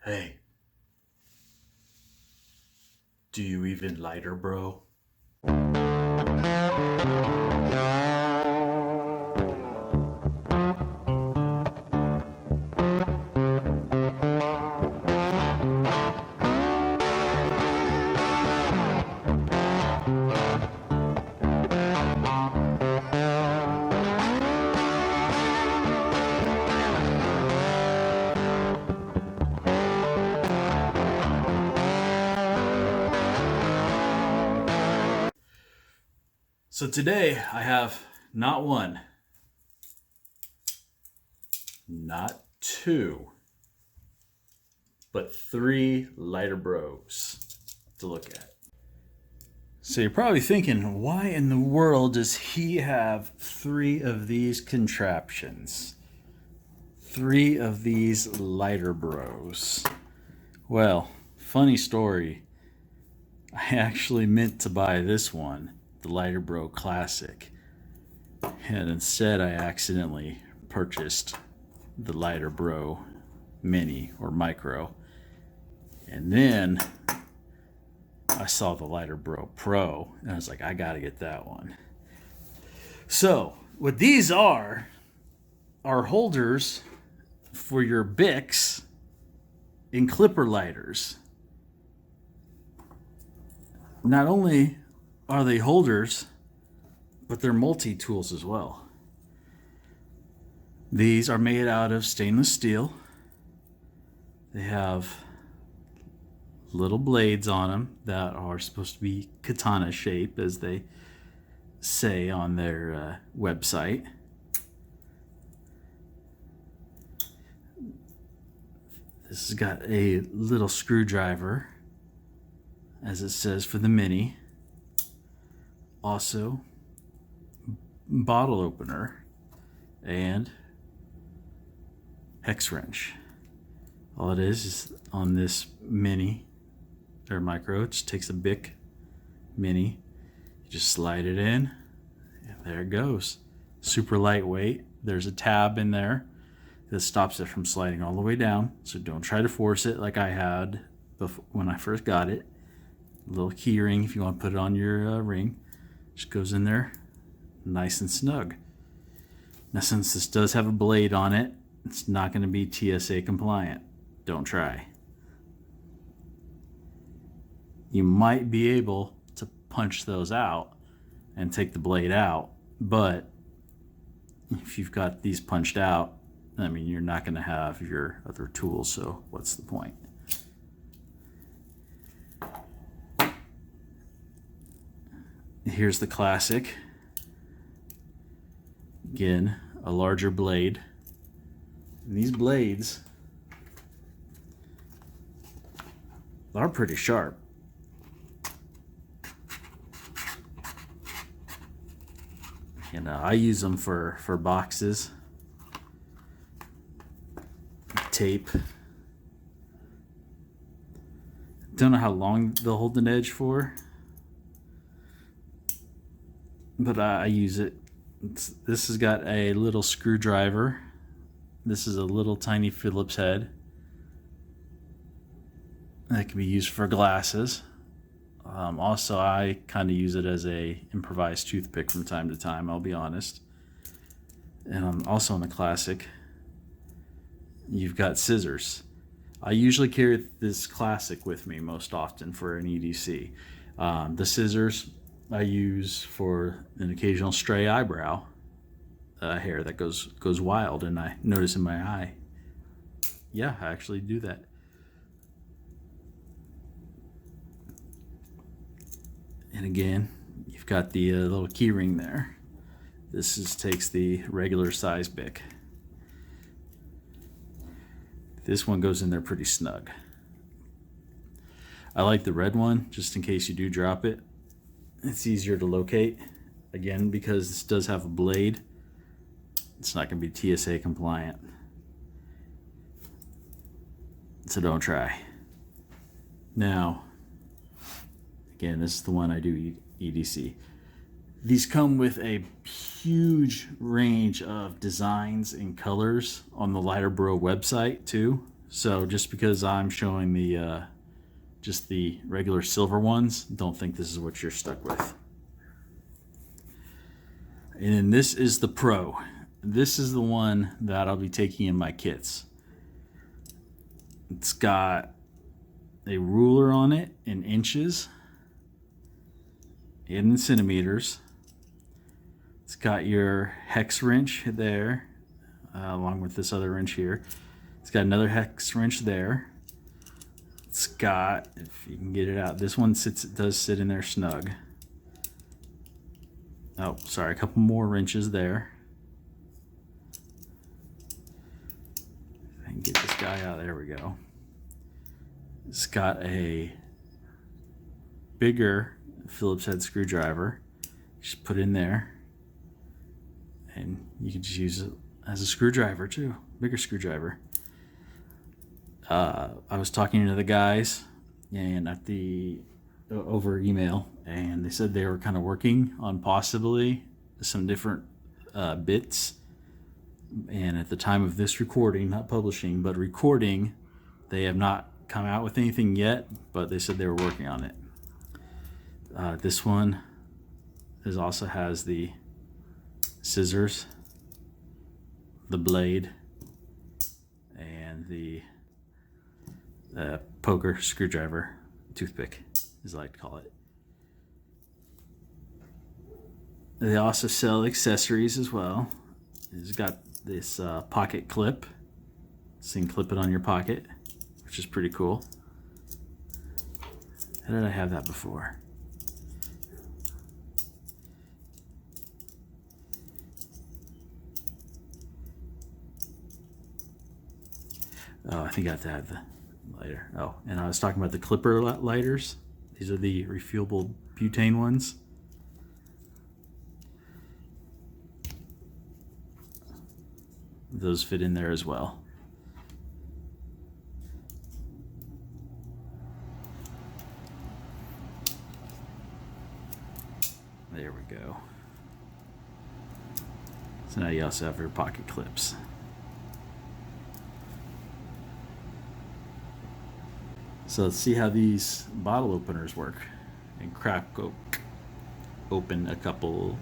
Hey, do you even lighter, bro? So today I have not one, not two, but three LighterBros to look at. So you're probably thinking, why in the world does he have three of these contraptions? Three of these LighterBros. Well, funny story. I actually meant to buy this one, the LighterBro Classic, and instead I accidentally purchased the LighterBro Mini or Micro, and then I saw the LighterBro Pro and I was like, I gotta get that one. So what these are holders for your Bics and clipper lighters. Not only are they holders, but they're multi-tools as well. These are made out of stainless steel. They have little blades on them that are supposed to be katana shape, as they say on their website. This has got a little screwdriver, as it says, for the Mini. Also, bottle opener and hex wrench. All it is on this Mini or Micro, it just takes a Bic Mini, you just slide it in, and there it goes. Super lightweight. There's a tab in there that stops it from sliding all the way down, so don't try to force it like I had when I first got it. A little key ring if you want to put it on your ring. Just goes in there nice and snug. Now, since this does have a blade on it, it's not going to be TSA compliant. Don't try. You might be able to punch those out and take the blade out, but if you've got these punched out, I mean, you're not going to have your other tools, so what's the point? Here's the Classic. Again, a larger blade. And these blades are pretty sharp. And I use them for boxes, tape. Don't know how long they'll hold an edge for, but I use it. This has got a little screwdriver. This is a little tiny Phillips head that can be used for glasses. Also, I kind of use it as a improvised toothpick from time to time, I'll be honest. And also on the Classic, you've got scissors. I usually carry this Classic with me most often for an EDC. The scissors I use for an occasional stray eyebrow hair that goes wild, and I notice in my eye. Yeah, I actually do that. And again, you've got the little key ring there. This takes the regular size Bic. This one goes in there pretty snug. I like the red one, just in case you do drop it. It's easier to locate. Again, because this does have a blade, it's not going to be TSA compliant. So don't try. Now, again, this is the one I do EDC. These come with a huge range of designs and colors on the LighterBro website too. So just because I'm showing the just the regular silver ones, don't think this is what you're stuck with. And then this is the Pro. This is the one that I'll be taking in my kits. It's got a ruler on it in inches and in centimeters. It's got your hex wrench there, along with this other wrench here. It's got another hex wrench there. It's got, if you can get it out, this one does sit in there snug. Oh, sorry, a couple more wrenches there. I can get this guy out. There we go. It's got a bigger Phillips head screwdriver. Just put in there, and you can just use it as a screwdriver too. Bigger screwdriver. I was talking to the guys and over email, and they said they were kind of working on possibly some different bits. And at the time of this recording, not publishing, but recording, they have not come out with anything yet, but they said they were working on it. This one also has the scissors, the blade, and the poker screwdriver, toothpick, as I like to call it. They also sell accessories as well. It's got this pocket clip, so you can clip it on your pocket, which is pretty cool. How did I have that before? Oh, I think I have to have the lighter. Oh, and I was talking about the clipper lighters. These are the refillable butane ones. Those fit in there as well. There we go. So now you also have your pocket clips. So let's see how these bottle openers work, and crack open a couple.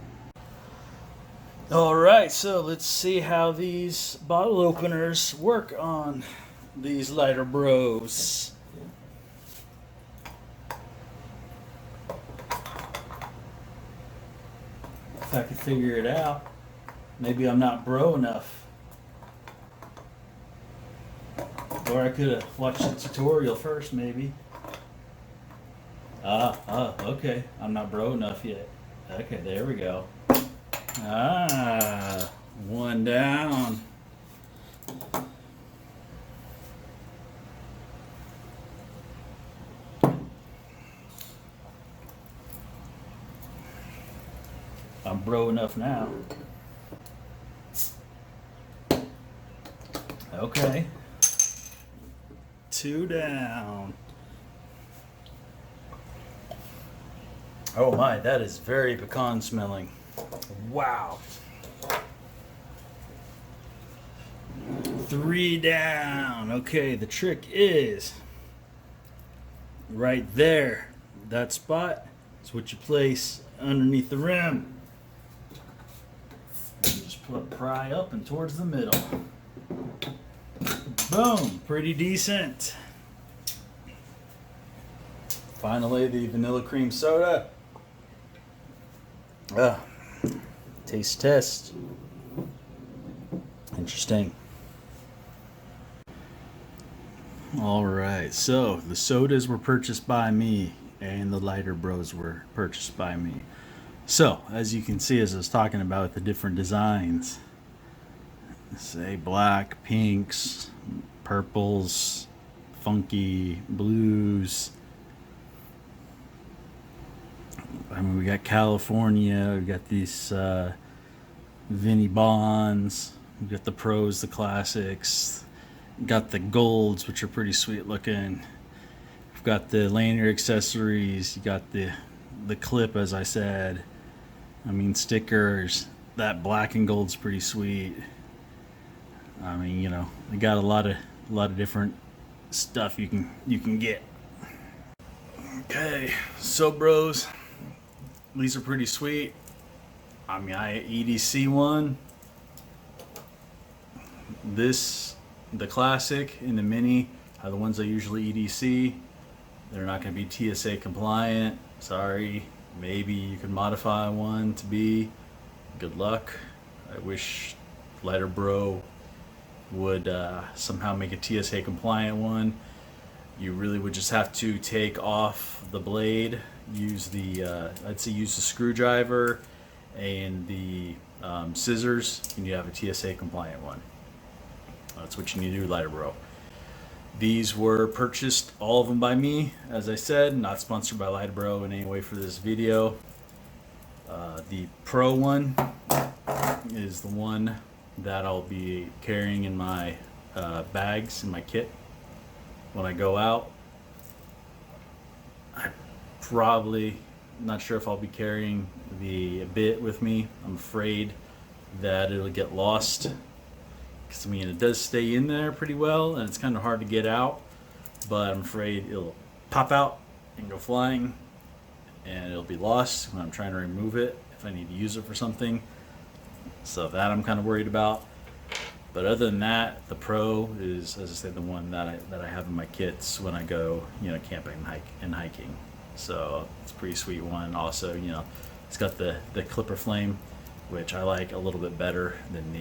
All right, so let's see how these bottle openers work on these LighterBros. If I could figure it out. Maybe I'm not bro enough. Or I could have watched the tutorial first, maybe. Okay. I'm not bro enough yet. Okay, there we go. One down. I'm bro enough now. Okay. Two down. Oh my, that is very pecan smelling. Wow. Three down. Okay, the trick is right there. That spot is what you place underneath the rim. Just pry up and towards the middle. Boom, pretty decent. Finally, the vanilla cream soda. Taste test. Interesting. All right, so the sodas were purchased by me and the LighterBros were purchased by me. So, as you can see, as I was talking about the different designs, say black, pinks, purples, funky blues. I mean, we got California, we got these Vinny Bonds, we got the Pros, the Classics, got the Golds, which are pretty sweet looking. We've got the lanyard accessories, you got the clip, as I said. I mean, stickers. That black and gold's pretty sweet. I mean, you know, they got a lot a lot of different stuff you can get. Okay, so bros, these are pretty sweet. I mean, I EDC one. The Classic and the Mini are the ones I usually EDC. They're not going to be TSA compliant. Sorry. Maybe you could modify one to be. Good luck. I wish LighterBro would somehow make a TSA compliant one. You really would just have to take off the blade, use the I'd say use the screwdriver and the scissors, and you have a TSA compliant one. That's what you need to do, LighterBro. These were purchased, all of them, by me, as I said, not sponsored by LighterBro in any way for this video. The Pro one is the one that I'll be carrying in my bags, in my kit, when I go out. I'm probably not sure if I'll be carrying the bit with me. I'm afraid that it'll get lost. I mean, it does stay in there pretty well, and it's kind of hard to get out, but I'm afraid it'll pop out and go flying, and it'll be lost when I'm trying to remove it if I need to use it for something. So that I'm kind of worried about. But other than that, the Pro is, as I said, the one that I have in my kits when I go, camping and hiking. So it's a pretty sweet one. Also, it's got the clipper flame, which I like a little bit better than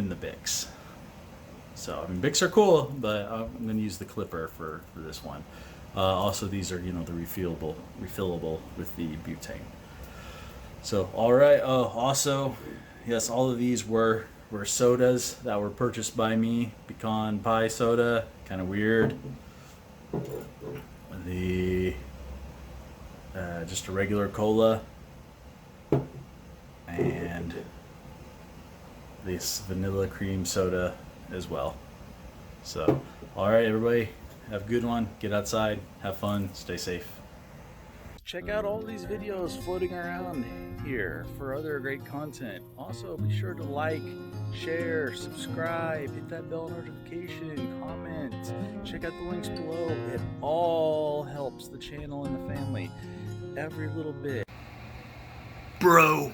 the Bics. So I mean, Bics are cool, but I'm going to use the clipper for this one. Also, these are the refillable with the butane. So all right. Also, yes, all of these were sodas that were purchased by me. Pecan pie soda, kind of weird. The just a regular cola, and this vanilla cream soda as well. So, all right, everybody, have a good one. Get outside, have fun, stay safe. Check out all these videos floating around here for other great content. Also, be sure to like, share, subscribe, hit that bell notification, comment, check out the links below. It all helps the channel and the family. Every little bit. Bro.